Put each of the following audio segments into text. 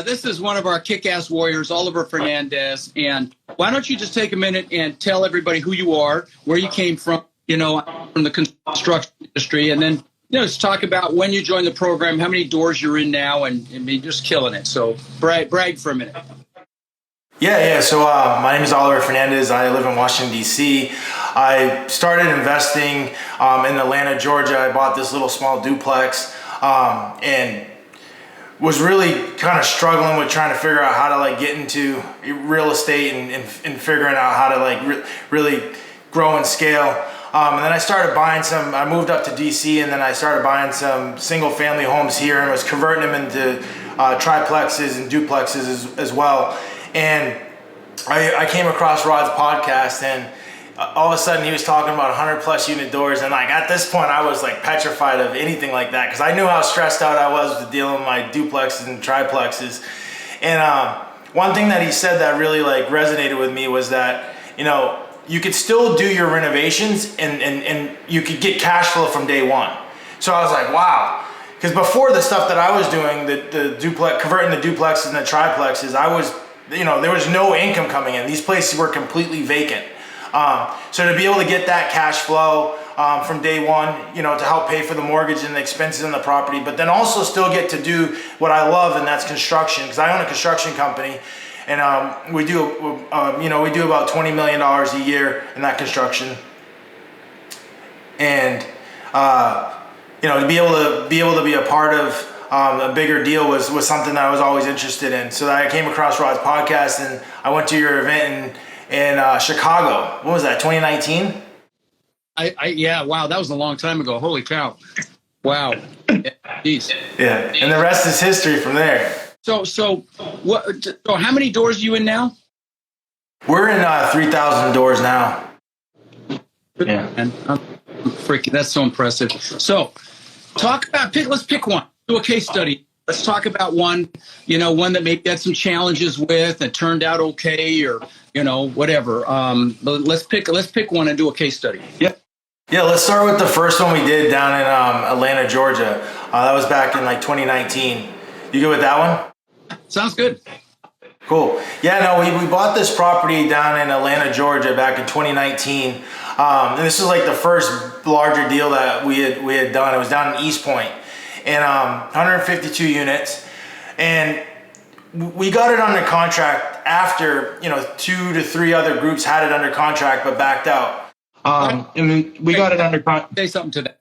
This is one of our kick-ass warriors, Oliver Fernandez. And why don't you just take a minute and tell everybody who you are, where you came from, from the construction industry, and then, just talk about when you joined the program, how many doors you're in now, and just killing it. So brag for a minute. Yeah. So my name is Oliver Fernandez. I live in Washington, D.C. I started investing in Atlanta, Georgia. I bought this little small duplex and was really kind of struggling with trying to figure out how to get into real estate and figuring out how to really grow and scale. And then I started buying I moved up to DC, and then I started buying some single family homes here and was converting them into triplexes and duplexes as well. And I came across Rod's podcast, and all of a sudden he was talking about 100 plus unit doors. And at this point I was petrified of anything like that, because I knew how stressed out I was with dealing with my duplexes and triplexes. And one thing that he said that really resonated with me was that, you could still do your renovations and you could get cash flow from day one. So I was like, wow. Because before the stuff that I was doing, the duplex, converting the duplexes and the triplexes, there was no income coming in. These places were completely vacant. So to be able to get that cash flow from day one, to help pay for the mortgage and the expenses in the property, but then also still get to do what I love, and that's construction. Because I own a construction company. And we do about $20 million a year in that construction, and to be able to be a part of a bigger deal was something that I was always interested in. So that I came across Rod's podcast, and I went to your event in Chicago. What was that? 2019? Yeah. Wow, that was a long time ago. Holy cow! Wow. Jeez. Yeah, and the rest is history from there. So how many doors are you in now? We're in 3,000 doors now. Yeah. And freaking, that's so impressive. So let's pick one. Do a case study. Let's talk about one that maybe had some challenges with and turned out okay, or, whatever. But let's pick one and do a case study. Yep. Yeah, let's start with the first one we did down in Atlanta, Georgia. That was back in 2019. You good with that one? Sounds good. Cool. Yeah, no, we bought this property down in Atlanta, Georgia back in 2019. And this was the first larger deal that we had done. It was down in East Point, and 152 units. And we got it under contract after, 2 to 3 other groups had it under contract but backed out. And we got it under contract. Say something to that.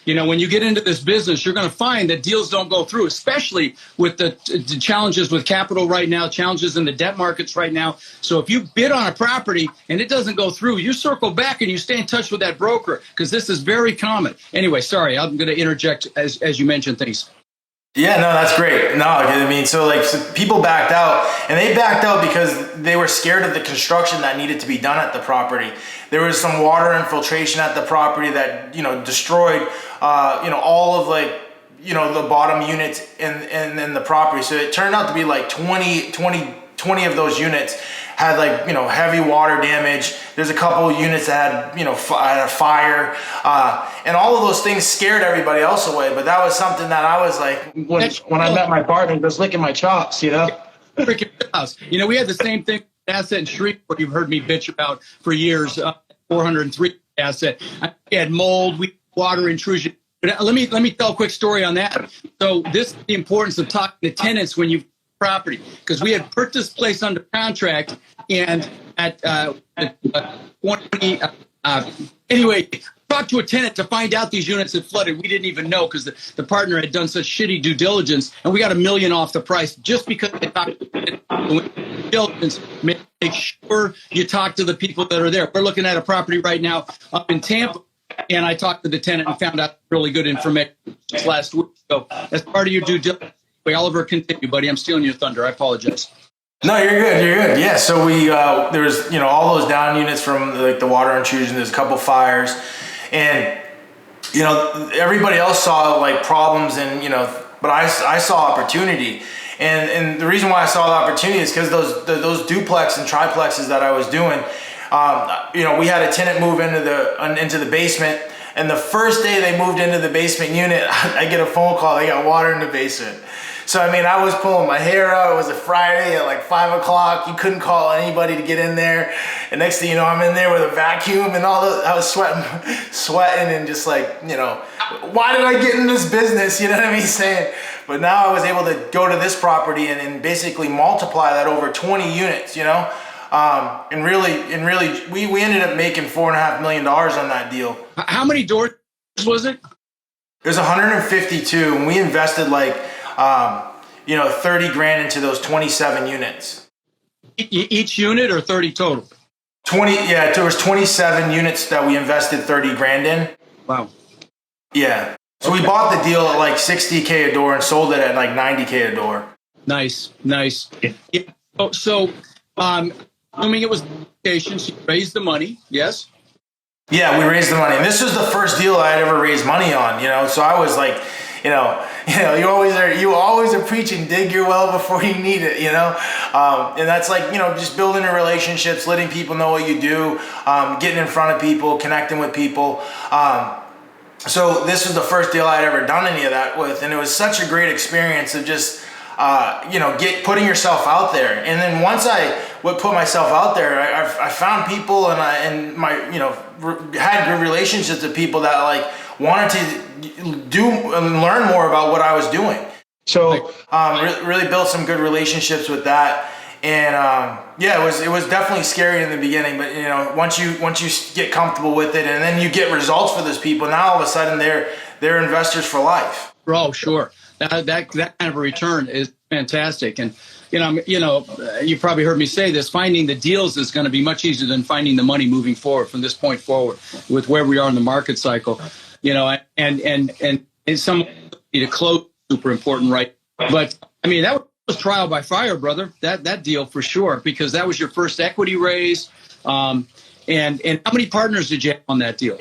When you get into this business, you're going to find that deals don't go through, especially with the challenges with capital right now, challenges in the debt markets right now. So if you bid on a property and it doesn't go through, you circle back and you stay in touch with that broker, because this is very common. Anyway, sorry, I'm going to interject as you mentioned things. Yeah, no, that's great. No, so people backed out, and they backed out because they were scared of the construction that needed to be done at the property. There was some water infiltration at the property that, destroyed, all of the bottom units in the property. So it turned out to be 20 of those units had heavy water damage. There's a couple of units that had had a fire, and all of those things scared everybody else away. But that was something that I was when I met my partner, just licking my chops, Freaking house. We had the same thing asset in Shreveport you've heard me bitch about for years. 403 asset. We had mold, water intrusion. But let me tell a quick story on that. So this is the importance of talking to tenants when you property, because we had put this place under contract, and at 20 anyway, talked to a tenant to find out these units had flooded. We didn't even know, because the partner had done such shitty due diligence, and we got $1 million off the price just because they talked to diligence. Make sure you talk to the people that are there. We're looking at a property right now up in Tampa, and I talked to the tenant and found out really good information just last week. So as part of your due diligence, Oliver, continue, buddy. I'm stealing your thunder. I apologize. No, you're good. Yeah, so we there was all those down units from the water intrusion. There's a couple fires, and everybody else saw problems, and but I saw opportunity, and the reason why I saw the opportunity is because those duplex and triplexes that I was doing, we had a tenant move into the basement. And the first day they moved into the basement unit, I get a phone call, they got water in the basement. So, I mean, I was pulling my hair out. It was a Friday at like 5 o'clock. You couldn't call anybody to get in there. And next thing you know, I'm in there with a vacuum and I was sweating and just like, you know, why did I get in this business? You know what I mean? Saying, but now I was able to go to this property and basically multiply that over 20 units, you know? And really, we ended up making $4.5 million on that deal. How many doors was it? It was 152, and we invested like, 30 grand into those 27 units. Each unit or 30 total? 20, yeah, there was 27 units that we invested 30 grand in. Wow. Yeah. So we bought the deal at like 60K a door and sold it at like 90K a door. Nice. Yeah. So, assuming it was locations, you raised the money, yes? Yeah, we raised the money. And this was the first deal I had ever raised money on, you know. So I was like, you always are preaching, dig your well before you need it, you know. And that's like, just building the relationships, letting people know what you do, getting in front of people, connecting with people. So this was the first deal I'd ever done any of that with, and it was such a great experience of just putting yourself out there. And then once I would put myself out there, I found people and had good relationships with people that like wanted to do and learn more about what I was doing. So really built some good relationships with that. And it was definitely scary in the beginning, but once you get comfortable with it, and then you get results for those people, now all of a sudden they're investors for life. Oh, sure. That kind of a return is fantastic. And you probably heard me say this, finding the deals is going to be much easier than finding the money moving forward from this point forward with where we are in the market cycle. And some to close super important, right? But I mean, that was trial by fire, brother. That deal for sure, because that was your first equity raise. And how many partners did you have on that deal?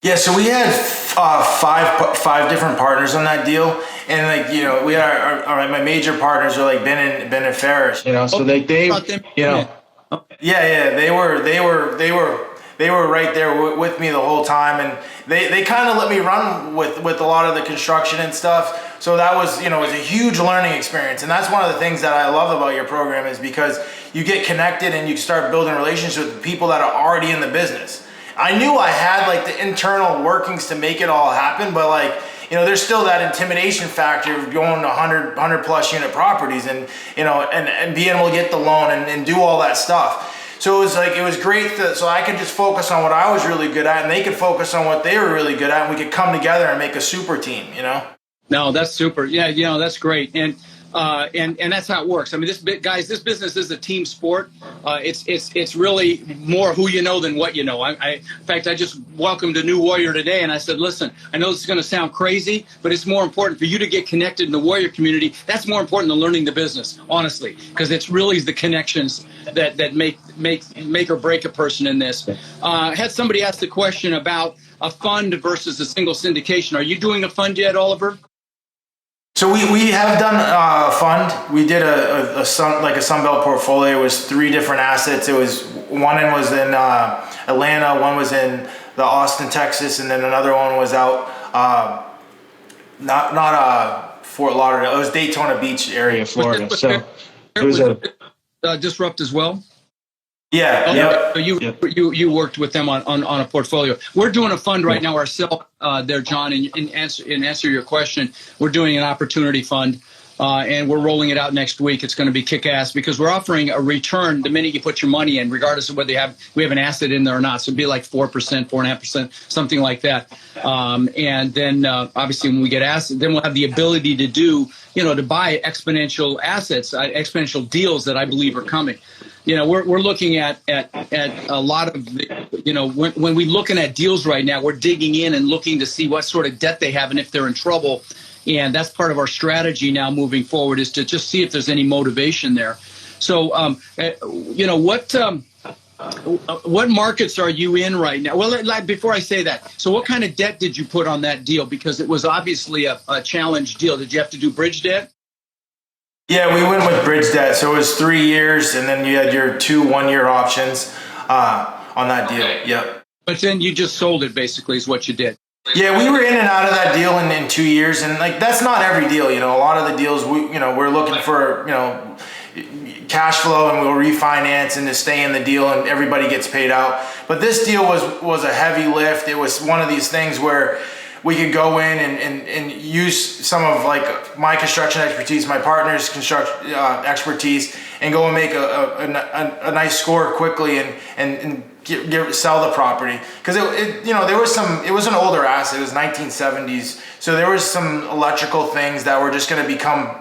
Yeah, so we had five different partners on that deal, and we had my major partners were like Ben and Ferris, So they were right there with me the whole time, and they kind of let me run with a lot of the construction and stuff. So that was it was a huge learning experience, and that's one of the things that I love about your program is because you get connected and you start building relationships with people that are already in the business. I knew I had like the internal workings to make it all happen, but there's still that intimidation factor of going to 100 plus unit properties and being able to get the loan and do all that stuff. So it was great so I could just focus on what I was really good at, and they could focus on what they were really good at, and we could come together and make a super team, No, that's super. Yeah, that's great. And that's how it works. I mean, this business is a team sport. It's really more who you know than what you know. In fact, I just welcomed a new warrior today, and I said, listen, I know this is going to sound crazy, but it's more important for you to get connected in the warrior community. That's more important than learning the business, honestly, because it's really the connections that make or break a person in this. I had somebody ask the question about a fund versus a single syndication. Are you doing a fund yet, Oliver? So we have done a fund. We did a Sunbelt portfolio. It was 3 different assets. It was one was in Atlanta, one was in the Austin, Texas, and then another one was out not Fort Lauderdale. It was Daytona Beach area, Florida. So it was a Disrupt as well. Yeah. Okay. Yep. So you worked with them on a portfolio. We're doing a fund right now ourselves there, John. And in answer your question, we're doing an opportunity fund, and we're rolling it out next week. It's going to be kick-ass because we're offering a return the minute you put your money in, regardless of whether we have an asset in there or not. So it'd be like 4%, 4.5%, something like that. And then obviously when we get assets, then we'll have the ability to do, to buy exponential assets, exponential deals that I believe are coming. We're looking at a lot of, when we're looking at deals right now, we're digging in and looking to see what sort of debt they have and if they're in trouble. And that's part of our strategy now moving forward is to just see if there's any motivation there. So, what markets are you in right now? Well, before I say that, so what kind of debt did you put on that deal? Because it was obviously a challenge deal. Did you have to do bridge debt? Yeah, we went with bridge debt. So it was 3 years, and then you had your 2 1-year options on that deal. Yep. But then you just sold it, basically, is what you did. Yeah, we were in and out of that deal in 2 years, and like that's not every deal. A lot of the deals we're looking for cash flow, and we'll refinance and to stay in the deal, and everybody gets paid out. But this deal was a heavy lift. It was one of these things where we could go in and use some of like my construction expertise, my partner's construction expertise, and go and make a nice score quickly and sell the property. Because it was an older asset. It was 1970s, so there was some electrical things that were just going to become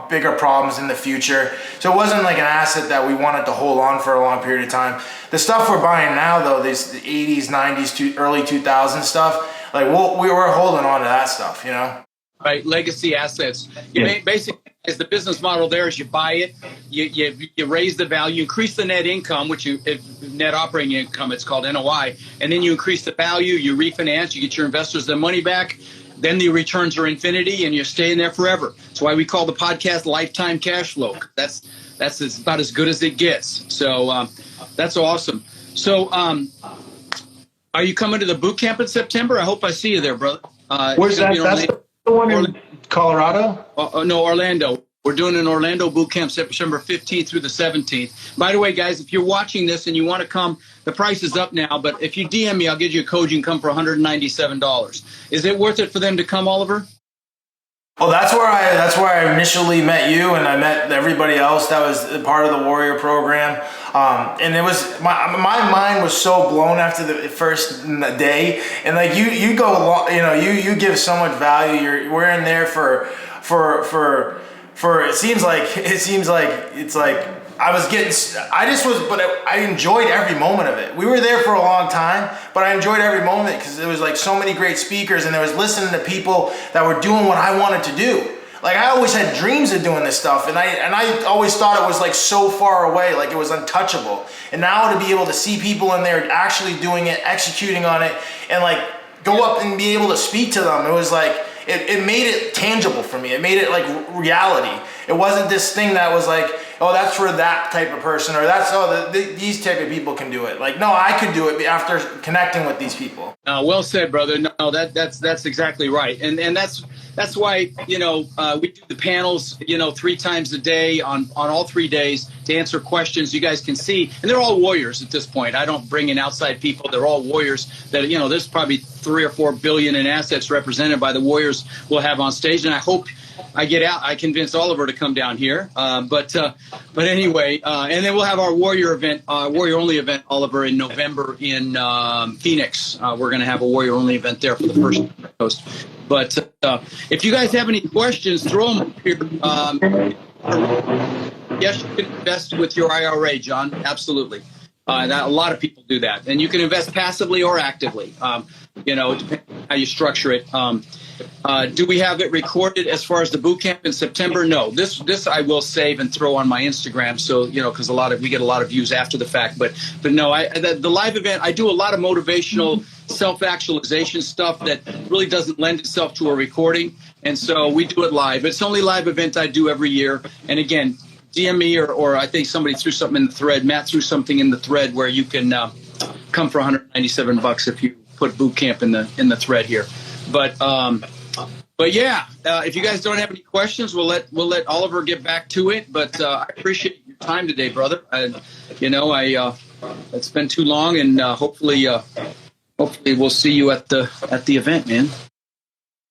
bigger problems in the future. So it wasn't like an asset that we wanted to hold on for a long period of time. The stuff we're buying now, though, the 80s, 90s, to early 2000s stuff, like we were holding on to that stuff, Right, legacy assets. Basically, is the business model there is you buy it, you raise the value, increase the net income, net operating income, it's called NOI, and then you increase the value, you refinance, you get your investors their money back, then the returns are infinity, and you're staying there forever. That's why we call the podcast Lifetime Cash Flow. That's about as good as it gets. So that's awesome. So are you coming to the boot camp in September? I hope I see you there, brother. Where's that? That's the one in Colorado? No, Orlando. We're doing an Orlando boot camp September 15th through the 17th. By the way, guys, if you're watching this and you want to come, the price is up now, but if you DM me, I'll give you a code. You can come for $197. Is it worth it for them to come, Oliver? Well, that's where I initially met you, and I met everybody else that was part of the Warrior program. And it was my mind was so blown after the first day. And like you go along, you give so much value. We're in there for it seems like it's like I enjoyed every moment of it. We were there for a long time, but I enjoyed every moment because there was like so many great speakers, and there was listening to people that were doing what I wanted to do. Like I always had dreams of doing this stuff, and I always thought it was like so far away, like it was untouchable. And now to be able to see people in there actually doing it, executing on it, and like go up and be able to speak to them, it was like it made it tangible for me. It made it like reality. It wasn't this thing that was like, oh, that's for that type of person, or that's, these type of people can do it. Like, no, I could do it after connecting with these people. Well said, brother. No, that's exactly right. And that's why, we do the panels, 3 times a day on all 3 days to answer questions. You guys can see, and they're all warriors at this point. I don't bring in outside people. They're all warriors that, there's probably 3 or 4 billion in assets represented by the warriors we'll have on stage. And I hope I get out. I convince Oliver to come down here. But anyway, and then we'll have our warrior event, warrior only event, Oliver, in November in Phoenix. We're going to have a warrior only event there for the first coast. But if you guys have any questions, throw them up here. Yes, you can invest with your IRA, John. Absolutely. A lot of people do that. And you can invest passively or actively, depending on how you structure it. Do we have it recorded as far as the boot camp in September? No. This I will save and throw on my Instagram. So, because we get a lot of views after the fact. But no, the live event, I do a lot of motivational self-actualization stuff that really doesn't lend itself to a recording. And so we do it live. It's the only live event I do every year. And again, DM me or I think somebody threw something in the thread. Matt threw something in the thread where you can come for $197 if you put boot camp in the thread here. But yeah, if you guys don't have any questions, we'll let Oliver get back to it. But I appreciate your time today, brother. It's been too long, and hopefully we'll see you at the event, man.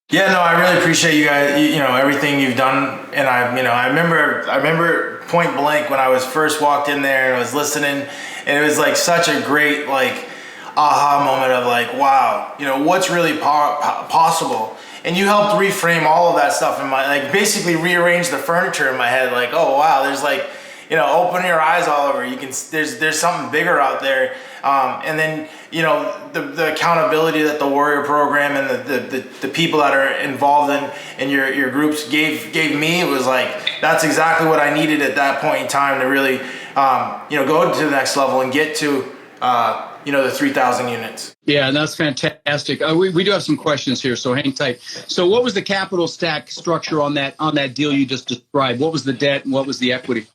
Yeah, no, I really appreciate you guys. Everything you've done, and I remember point blank when I was first walked in there and I was listening, and it was like such a great aha moment of like, wow, what's really possible. And you helped reframe all of that stuff in my, basically rearrange the furniture in my head. Like, oh wow, there's open your eyes, Oliver. You can, there's something bigger out there. And then, the accountability that the Warrior program and the people that are involved in your groups gave me, it was like, that's exactly what I needed at that point in time to really, go to the next level and get to, the 3,000 units. Yeah, that's fantastic. We do have some questions here, so hang tight. So what was the capital stack structure on that deal you just described? What was the debt and what was the equity?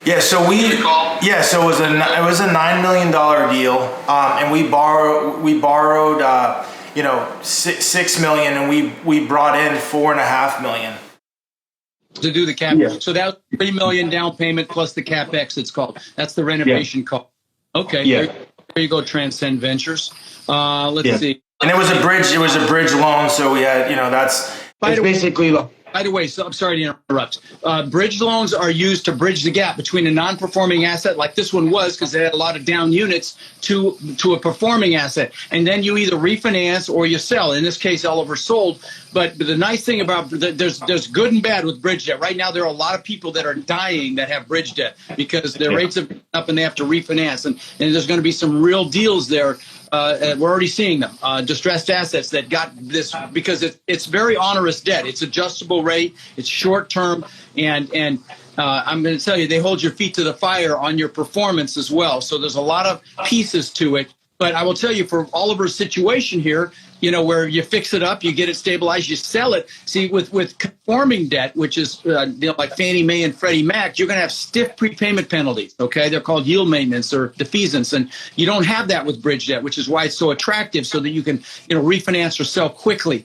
Yeah, so it was a $9 million deal, and we borrowed $6 million, and we brought in $4.5 million to do the CapEx. Yeah. So that was $3 million down payment plus the CapEx. It's called. That's the renovation cost. Okay. Yeah. There you go, Transcend Ventures. Let's see. And it was a bridge. It was a bridge loan, so we had that's basically. By the way, so I'm sorry to interrupt. Bridge loans are used to bridge the gap between a non-performing asset, like this one was, because it had a lot of down units, to a performing asset. And then you either refinance or you sell. In this case, Oliver sold. But the nice thing about there's good and bad with bridge debt. Right now, there are a lot of people that are dying that have bridge debt because their rates have gone up and they have to refinance. And there's going to be some real deals there. We're already seeing them, distressed assets that got this because it's very onerous debt. It's adjustable rate. It's short term. And I'm going to tell you, they hold your feet to the fire on your performance as well. So there's a lot of pieces to it. But I will tell you, for Oliver's situation here, where you fix it up, you get it stabilized, you sell it. See, with conforming debt, which is like Fannie Mae and Freddie Mac, you're going to have stiff prepayment penalties. Okay, they're called yield maintenance or defeasance, and you don't have that with bridge debt, which is why it's so attractive, so that you can refinance or sell quickly.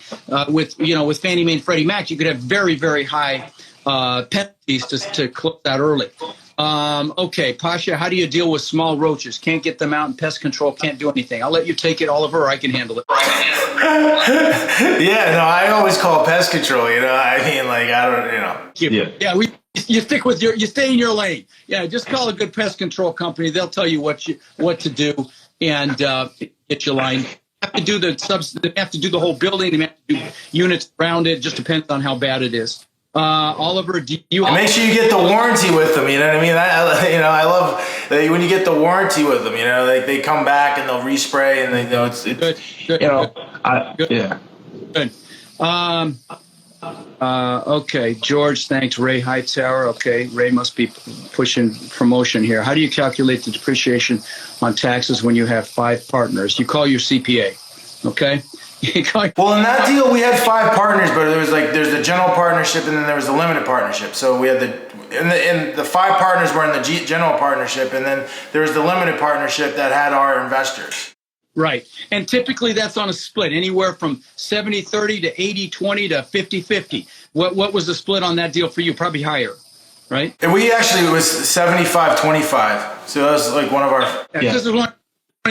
With Fannie Mae and Freddie Mac, you could have very, very high penalties to close out early. Okay, Pasha, how do you deal with small roaches? Can't get them out, and pest control can't do anything. I'll let you take it, Oliver, or I can handle it. Yeah, no, I always call pest control. I don't. You stick with you stay in your lane. Yeah, just call a good pest control company. They'll tell you what to do and get your line. They have to do they have to do the whole building. They have to do units around it. It just depends on how bad it is. Oliver, do you make sure you get the warranty with them? You know what I mean? I love that when you get the warranty with them. They come back and they'll respray and it's good. Good. Okay, George, thanks. Ray Hightower. Okay, Ray must be pushing promotion here. How do you calculate the depreciation on taxes when you have 5 partners? You call your CPA. Okay. Well, in that deal, we had 5 partners, but there's the general partnership and then there was the limited partnership. So we had the 5 partners were in the general partnership, and then there was the limited partnership that had our investors. Right. And typically that's on a split, anywhere from 70-30 to 80-20 to 50-50. What was the split on that deal for you? Probably higher, right? And it was 75-25. So that was like one of our... This is one of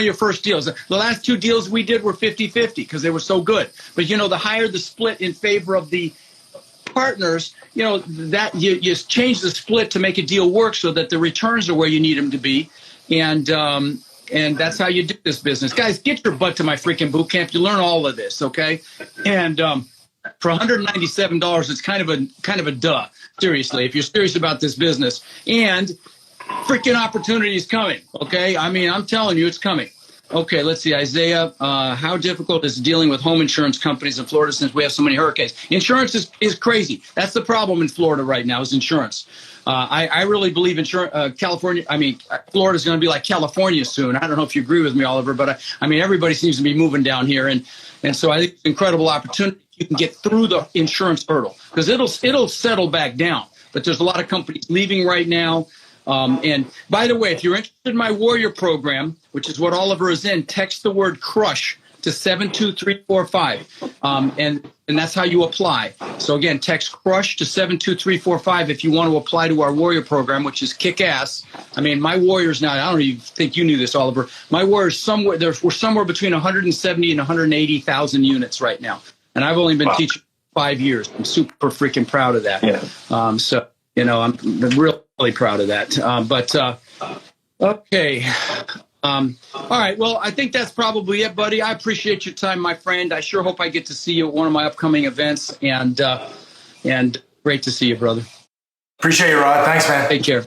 your first deals. The last 2 deals we did were 50-50 because they were so good. But, the higher the split in favor of the partners, that you change the split to make a deal work so that the returns are where you need them to be. And that's how you do this business. Guys, get your butt to my freaking boot camp. You learn all of this, okay? And for $197, it's kind of a duh, seriously, if you're serious about this business. And freaking opportunity is coming, okay? I mean, I'm telling you, it's coming. Okay, let's see. Isaiah, how difficult is dealing with home insurance companies in Florida since we have so many hurricanes? Insurance is crazy. That's the problem in Florida right now is insurance. I really believe Florida's going to be like California soon. I don't know if you agree with me, Oliver, but everybody seems to be moving down here. And so I think it's an incredible opportunity. You can get through the insurance hurdle because it'll settle back down. But there's a lot of companies leaving right now. And by the way, if you're interested in my Warrior program, which is what Oliver is in, text the word CRUSH to 72345. And that's how you apply. So again, text CRUSH to 72345 if you want to apply to our Warrior program, which is kick-ass. My Warriors now, I don't even think you knew this, Oliver. My Warriors we're somewhere between 170 and 180,000 units right now. And I've only been teaching 5 years. I'm super freaking proud of that. Yeah. I'm really proud of that. Okay. All right. Well, I think that's probably it, buddy. I appreciate your time, my friend. I sure hope I get to see you at one of my upcoming events. And great to see you, brother. Appreciate you, Rod. Thanks, man. Take care.